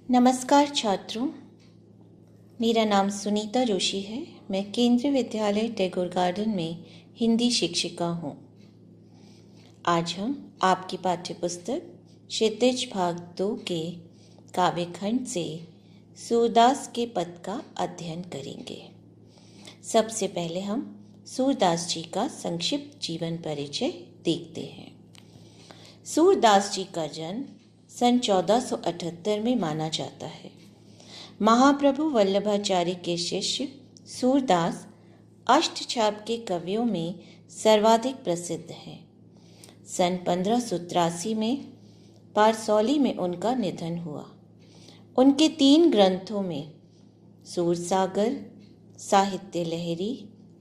नमस्कार छात्रों, मेरा नाम सुनीता जोशी है। मैं केंद्रीय विद्यालय टैगोर गार्डन में हिंदी शिक्षिका हूँ। आज हम आपकी पाठ्य पुस्तक क्षितिज भाग 2 के काव्य खंड से सूरदास के पद का अध्ययन करेंगे। सबसे पहले हम सूरदास जी का संक्षिप्त जीवन परिचय देखते हैं। सूरदास जी का जन्म सन 1478 में माना जाता है। महाप्रभु वल्लभाचार्य के शिष्य सूरदास अष्टछाप के कवियों में सर्वाधिक प्रसिद्ध हैं। सन 1583 में पारसौली में उनका निधन हुआ। उनके 3 ग्रंथों में सूरसागर, साहित्य लहरी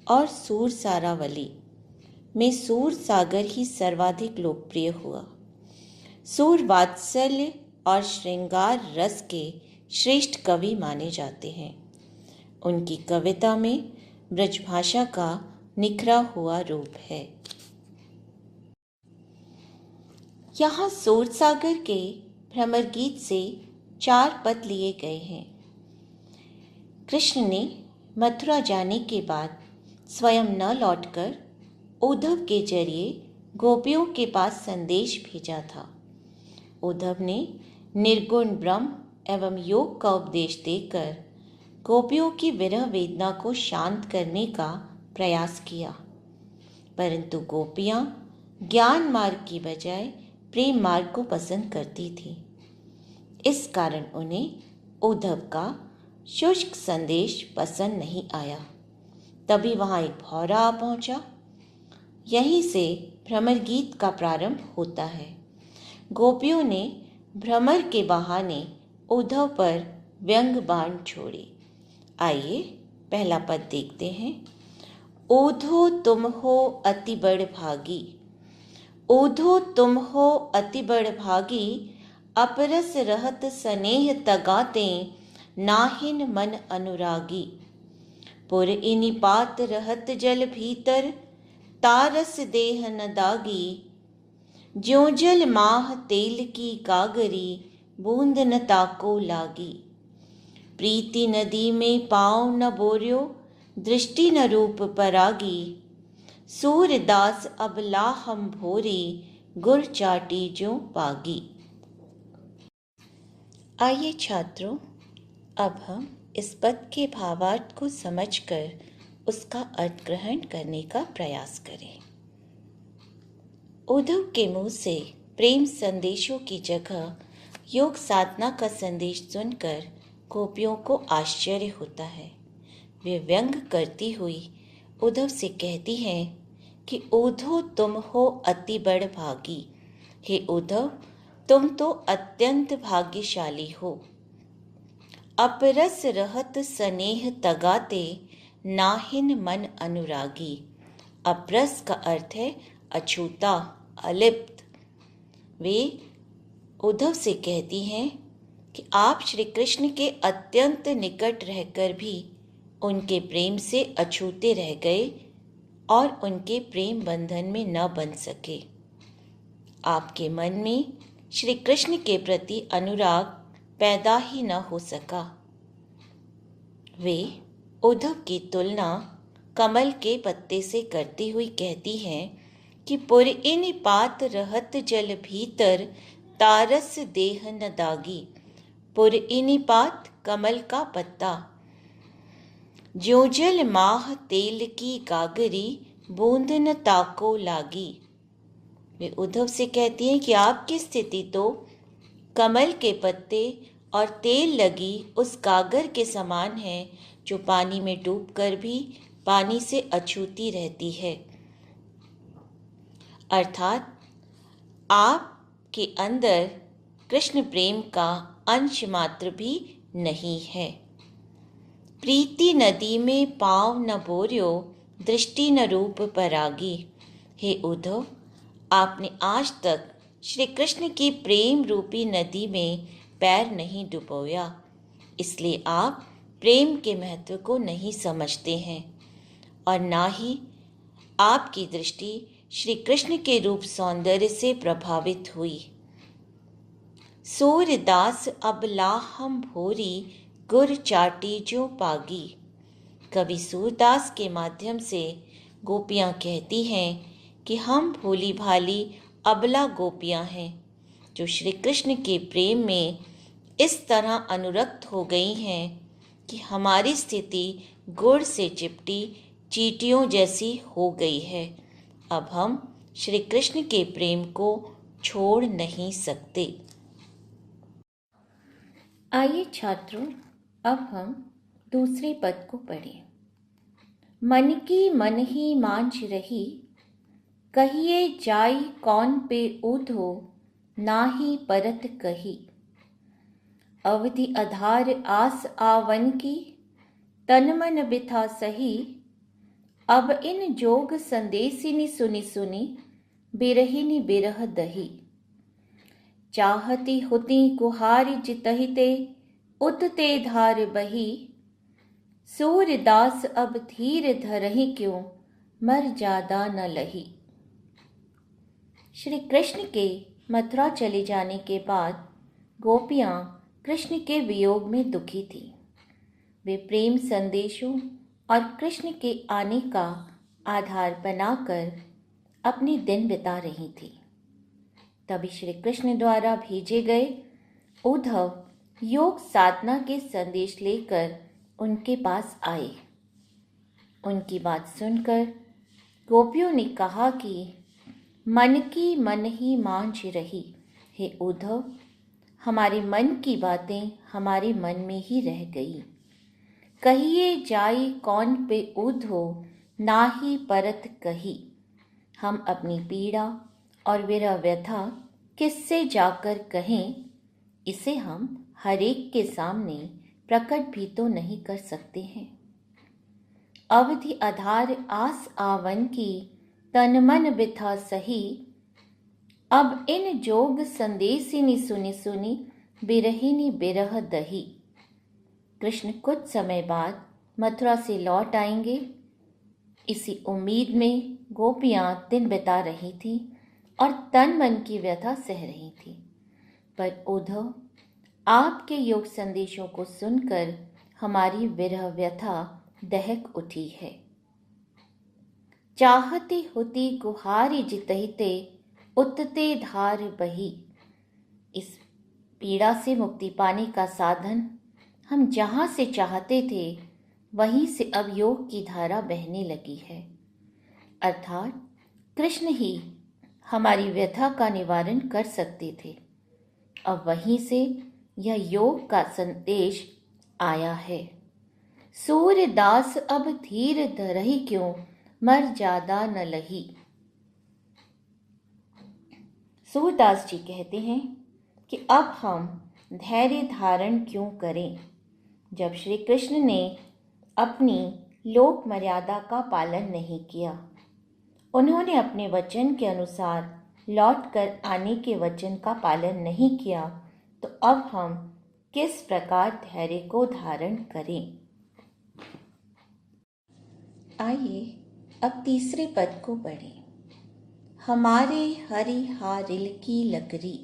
और सूरसारावली में सूरसागर ही सर्वाधिक लोकप्रिय हुआ। सूर वात्सल्य और श्रृंगार रस के श्रेष्ठ कवि माने जाते हैं। उनकी कविता में ब्रजभाषा का निखरा हुआ रूप है। यहाँ सूरसागर के भ्रमर गीत से 4 पद लिए गए हैं। कृष्ण ने मथुरा जाने के बाद स्वयं न लौटकर उद्धव के जरिए गोपियों के पास संदेश भेजा था। उद्धव ने निर्गुण ब्रह्म एवं योग का उपदेश देकर गोपियों की विरह वेदना को शांत करने का प्रयास किया, परंतु गोपियां ज्ञान मार्ग की बजाय प्रेम मार्ग को पसंद करती थी। इस कारण उन्हें उद्धव का शुष्क संदेश पसंद नहीं आया। तभी वहां एक भौरा आ पहुंचा। यहीं से भ्रमर गीत का प्रारंभ होता है। गोपियों ने भ्रमर के बहाने उद्धव पर व्यंग बाण छोड़े। आइए पहला पद देखते हैं। ओधो तुम हो अति बड़ भागी, ओधो तुम हो अति बड़ भागी, अपरस रहत स्नेह तगाते, नाहिन मन अनुरागी। पुर इनि पात रहत जल भीतर, तारस देह न दागी। ज्यों जल माह तेल की कागरी, बूंद न ताको लागी। प्रीति नदी में पाँव न बोर्यो, दृष्टि न रूप परागी। सूरदास अब लाहम भोरी, गुर चाटी ज्यों पागी। आइए छात्रों, अब हम इस पद के भावार्थ को समझकर उसका अर्थ ग्रहण करने का प्रयास करें। उद्धव के मुंह से प्रेम संदेशों की जगह योग साधना का संदेश सुनकर गोपियों को आश्चर्य होता है। वे व्यंग करती हुई उद्धव से कहती हैं कि ओधो तुम हो अति बड़ भागी। हे उद्धव, तुम तो अत्यंत भाग्यशाली हो। अपरस रहत स्नेह तगाते, नाहिन मन अनुरागी। अपरस का अर्थ है अछूता, अलिप्त। वे उद्धव से कहती हैं कि आप श्री कृष्ण के अत्यंत निकट रहकर भी उनके प्रेम से अछूते रह गए और उनके प्रेम बंधन में न बंध सके। आपके मन में श्री कृष्ण के प्रति अनुराग पैदा ही न हो सका। वे उद्धव की तुलना कमल के पत्ते से करती हुई कहती हैं कि पुर इन पात रहत जल भीतर, तारस देह न दागी। पुर इन पात कमल का पत्ता, ज्यों जल माह तेल की गागरी, बूंद न ताको लागी। वे उद्धव से कहती हैं कि आपकी स्थिति तो कमल के पत्ते और तेल लगी उस गागर के समान है जो पानी में डूबकर भी पानी से अछूती रहती है। अर्थात आपके अंदर कृष्ण प्रेम का अंश मात्र भी नहीं है। प्रीति नदी में पाँव न बोर्यो, दृष्टि न रूप परागी। हे उद्धव, आपने आज तक श्री कृष्ण की प्रेम रूपी नदी में पैर नहीं डुबोया, इसलिए आप प्रेम के महत्व को नहीं समझते हैं और ना ही आपकी दृष्टि श्री कृष्ण के रूप सौंदर्य से प्रभावित हुई। सूरदास अबला हम भोरी गुर चाटी जो पागी। कवि सूरदास के माध्यम से गोपियाँ कहती हैं कि हम भोली भाली अबला गोपियाँ हैं जो श्री कृष्ण के प्रेम में इस तरह अनुरक्त हो गई हैं कि हमारी स्थिति गुड़ से चिपटी चींटियों जैसी हो गई है। अब हम श्री कृष्ण के प्रेम को छोड़ नहीं सकते। आइए छात्रों, अब हम दूसरे पद को पढ़ें। मन की मन ही मांझ रही, कहिए जाई कौन पे ऊधो, नाही परत कही। अवधि आधार आस आवन की, तन मन बिथा सही। अब इन जोग संदेशिनी सुनी सुनी, बिरहिनी बिरह दही। चाहती हुती गुहारी जितहिते, उतते धार बही। सूरदास अब धीर धरहि क्यों, मर जादा न लही। श्री कृष्ण के मथुरा चले जाने के बाद गोपियाँ कृष्ण के वियोग में दुखी थी। वे प्रेम संदेशों और कृष्ण के आने का आधार बनाकर अपने दिन बिता रही थी। तभी श्री कृष्ण द्वारा भेजे गए उद्धव योग साधना के संदेश लेकर उनके पास आए। उनकी बात सुनकर गोपियों ने कहा कि मन की मन ही मांझ रही। हे उद्धव, हमारे मन की बातें हमारे मन में ही रह गई। कहिए जाई कौन पे ऊधो, नाही परत कही। हम अपनी पीड़ा और विरह व्यथा किससे जाकर कहें, इसे हम हरेक के सामने प्रकट भी तो नहीं कर सकते हैं। अवधि आधार आस आवन की, तन मन बिथा सही। अब इन जोग संदेशिनी सुनी सुनी, बिरहिनी बिरह दही। कृष्ण कुछ समय बाद मथुरा से लौट आएंगे, इसी उम्मीद में गोपियाँ दिन बिता रही थी और तन मन की व्यथा सह रही थी। पर उद्धव, आपके योग संदेशों को सुनकर हमारी विरह व्यथा दहक उठी है। चाहती होती गुहारी जितहिते, उतते धार बही। इस पीड़ा से मुक्ति पाने का साधन हम जहाँ से चाहते थे वहीं से अब योग की धारा बहने लगी है। अर्थात कृष्ण ही हमारी व्यथा का निवारण कर सकते थे। अब वहीं से यह योग का संदेश आया है। सूरदास अब धीर धरहि क्यों, मर जादा न लही। सूरदास जी कहते हैं कि अब हम धैर्य धारण क्यों करें, जब श्री कृष्ण ने अपनी लोक मर्यादा का पालन नहीं किया। उन्होंने अपने वचन के अनुसार लौट कर आने के वचन का पालन नहीं किया, तो अब हम किस प्रकार धैर्य को धारण करें। आइए अब तीसरे पद को पढ़ें। हमारे हरि हारिल की लकरी,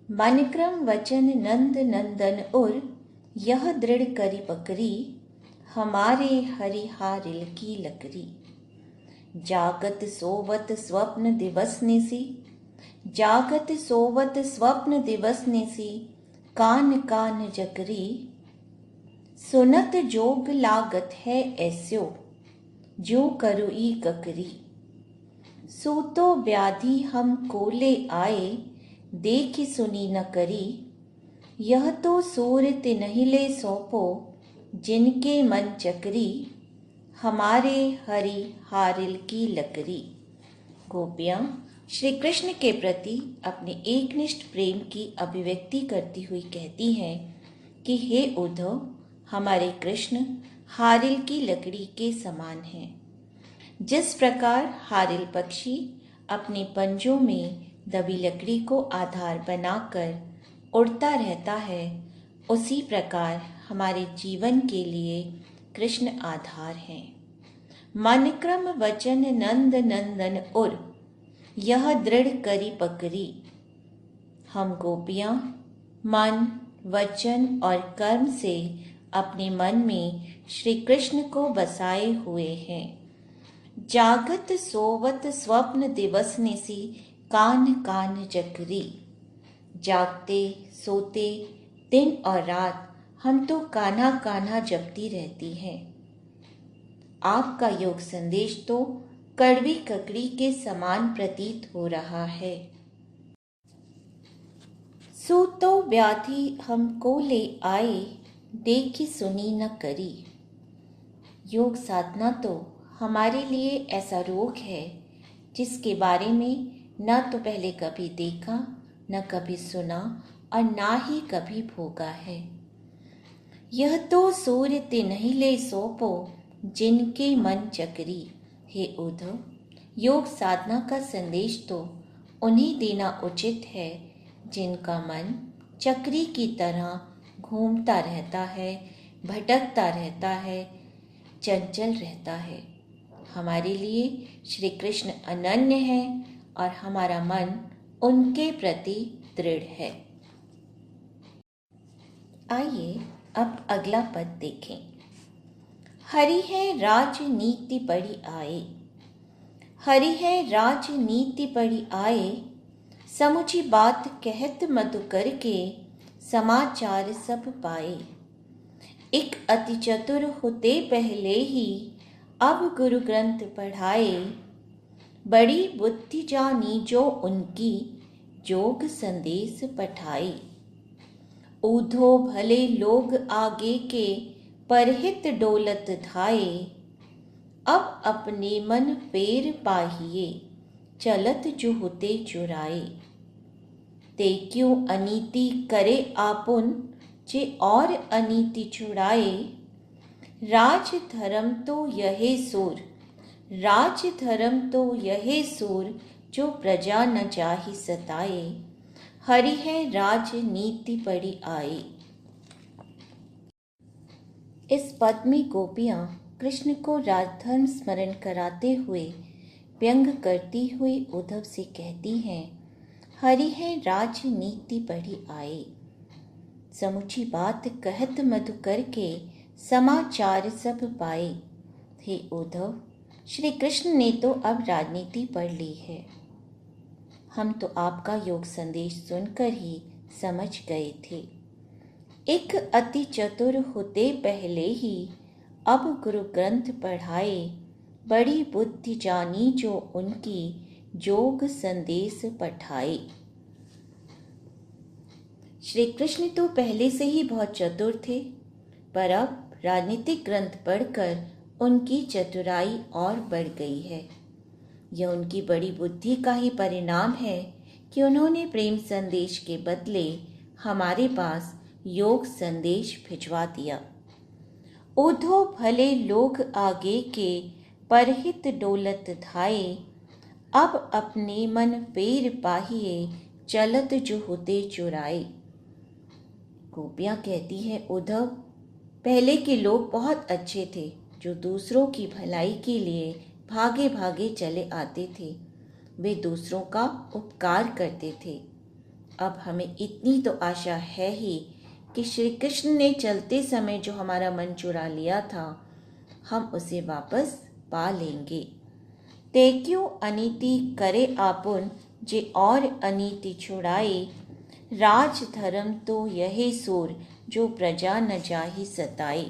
मन क्रम वचन नंद नंदन उर, यह दृढ़ करी पकरी। हमारे हरि हारिल की लकरी। जागत सोवत स्वप्न दिवस निसी, जागत सोवत स्वप्न दिवस निसी, कान कान जकरी। सुनत जोग लागत है ऐस्यो, जो करुई ककरी। सूतो व्याधि हम कोले आए, देखी सुनी न करी। यह तो सूर तिन्हिले सौंपो, जिनके मन चकरी। हमारे हरि हारिल की लकरी। गोपियाँ श्री कृष्ण के प्रति अपने एकनिष्ठ प्रेम की अभिव्यक्ति करती हुई कहती हैं कि हे उद्धव, हमारे कृष्ण हारिल की लकड़ी के समान हैं। जिस प्रकार हारिल पक्षी अपने पंजों में दबी लकड़ी को आधार बनाकर उड़ता रहता है, उसी प्रकार हमारे जीवन के लिए कृष्ण आधार हैं। मन क्रम वचन नंद नंदन उर, यह दृढ़ करी पकरी। हम गोपियाँ मन, वचन और कर्म से अपने मन में श्री कृष्ण को बसाए हुए हैं। जागत सोवत स्वप्न दिवस निसी कान कान जकरी। जागते सोते दिन और रात हम तो कान्हा कान्हा जपती रहती हैं। आपका योग संदेश तो कड़वी ककड़ी के समान प्रतीत हो रहा है। सूतो व्याधि हमको ले आए, देखी सुनी न करी। योग साधना तो हमारे लिए ऐसा रोग है जिसके बारे में न तो पहले कभी देखा, न कभी सुना और ना ही कभी भोगा है। यह तो सूर्य तिन्हीं ले सोपो, जिनके मन चकरी। हे उद्धव, योग साधना का संदेश तो उन्हें देना उचित है जिनका मन चक्री की तरह घूमता रहता है, भटकता रहता है, चंचल रहता है। हमारे लिए श्री कृष्ण अनन्य है और हमारा मन उनके प्रति दृढ़ है। आइए अब अगला पद देखें। हरि है राजनीति बड़ी आए। हरि है राजनीति बड़ी आए, समुची बात कहत मधुकर के, समाचार सब पाए। एक अति चतुर होते पहले ही, अब गुरु ग्रंथ पढ़ाए। बड़ी बुद्धि जानी जो उनकी, जोग संदेश पठाई। ऊधो भले लोग आगे के, परहित डोलत धाये। अब अपने मन पेर पाहिए, चलत जुहुते चुराए। ते क्यों अनीति करे आपुन, जे और अनीति छुड़ाए। राज धर्म तो यही सूर, राज धर्म तो यही सूर, जो प्रजा न चाही सताए। हरि है राजनीति बड़ी आए। इस पद में गोपियाँ कृष्ण को राजधर्म स्मरण कराते हुए व्यंग करती हुई उद्धव से कहती हैं, हरि है राजनीति बड़ी आए। समुची बात कहत मधुकर के, समाचार सब पाए। हे उद्धव, श्री कृष्ण ने तो अब राजनीति पढ़ ली है। हम तो आपका योग संदेश सुनकर ही समझ गए थे। एक अति चतुर होते पहले ही, अब गुरु ग्रंथ पढ़ाए। बड़ी बुद्धि जानी जो उनकी, जोग संदेश पठाए। श्री कृष्ण तो पहले से ही बहुत चतुर थे, पर अब राजनीतिक ग्रंथ पढ़कर उनकी चतुराई और बढ़ गई है। यह उनकी बड़ी बुद्धि का ही परिणाम है कि उन्होंने प्रेम संदेश के बदले हमारे पास योग संदेश भिजवा दिया। ऊधो भले लोग आगे के, परहित डोलत धाये। अब अपने मन पेर पाहिए, चलत जुहुते चुराए। गोपियाँ कहती हैं, उद्धव, पहले के लोग बहुत अच्छे थे, जो दूसरों की भलाई के लिए भागे भागे चले आते थे। वे दूसरों का उपकार करते थे। अब हमें इतनी तो आशा है ही कि श्री कृष्ण ने चलते समय जो हमारा मन चुरा लिया था, हम उसे वापस पा लेंगे। ते क्यों अनीति करे आपुन, जे और अनीति छुड़ाए। राज धर्म तो यही सूर, जो प्रजा न जाही सताए।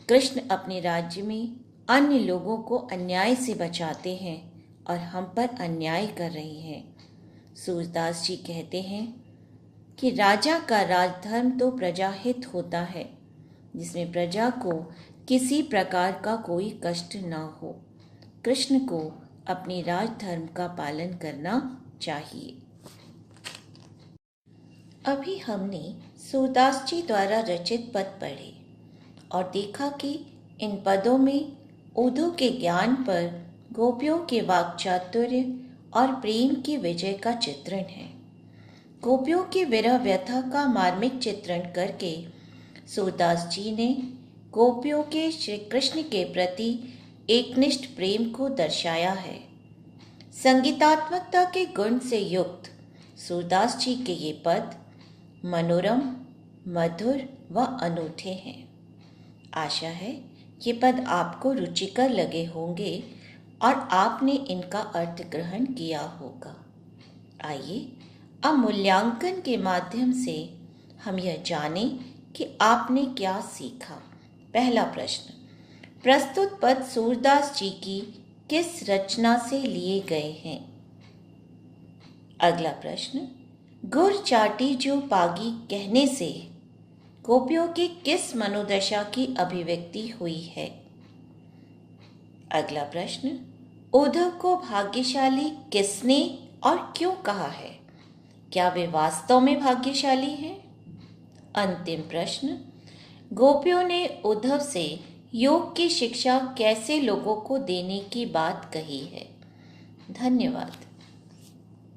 कृष्ण अपने राज्य में अन्य लोगों को अन्याय से बचाते हैं और हम पर अन्याय कर रहे हैं। सूरदास जी कहते हैं कि राजा का राजधर्म तो प्रजाहित होता है, जिसमें प्रजा को किसी प्रकार का कोई कष्ट न हो। कृष्ण को अपने राजधर्म का पालन करना चाहिए। अभी हमने सूरदास जी द्वारा रचित पद पढ़े और देखा कि इन पदों में उद्धव के ज्ञान पर गोपियों के वाक्चातुर्य और प्रेम की विजय का चित्रण है। गोपियों की विरह व्यथा का मार्मिक चित्रण करके सूरदास जी ने गोपियों के श्री कृष्ण के प्रति एकनिष्ठ प्रेम को दर्शाया है। संगीतात्मकता के गुण से युक्त सूरदास जी के ये पद मनोरम, मधुर व अनूठे हैं। आशा है ये पद आपको रुचिकर लगे होंगे और आपने इनका अर्थ ग्रहण किया होगा। आइए अब मूल्यांकन के माध्यम से हम यह जानें कि आपने क्या सीखा। पहला प्रश्न, प्रस्तुत पद सूरदास जी की किस रचना से लिए गए हैं? अगला प्रश्न, गुर चाटी जो पागी कहने से गोपियों की किस मनोदशा की अभिव्यक्ति हुई है? अगला प्रश्न, उद्धव को भाग्यशाली किसने और क्यों कहा है? क्या वे वास्तव में भाग्यशाली हैं? अंतिम प्रश्न, गोपियों ने उद्धव से योग की शिक्षा कैसे लोगों को देने की बात कही है? धन्यवाद।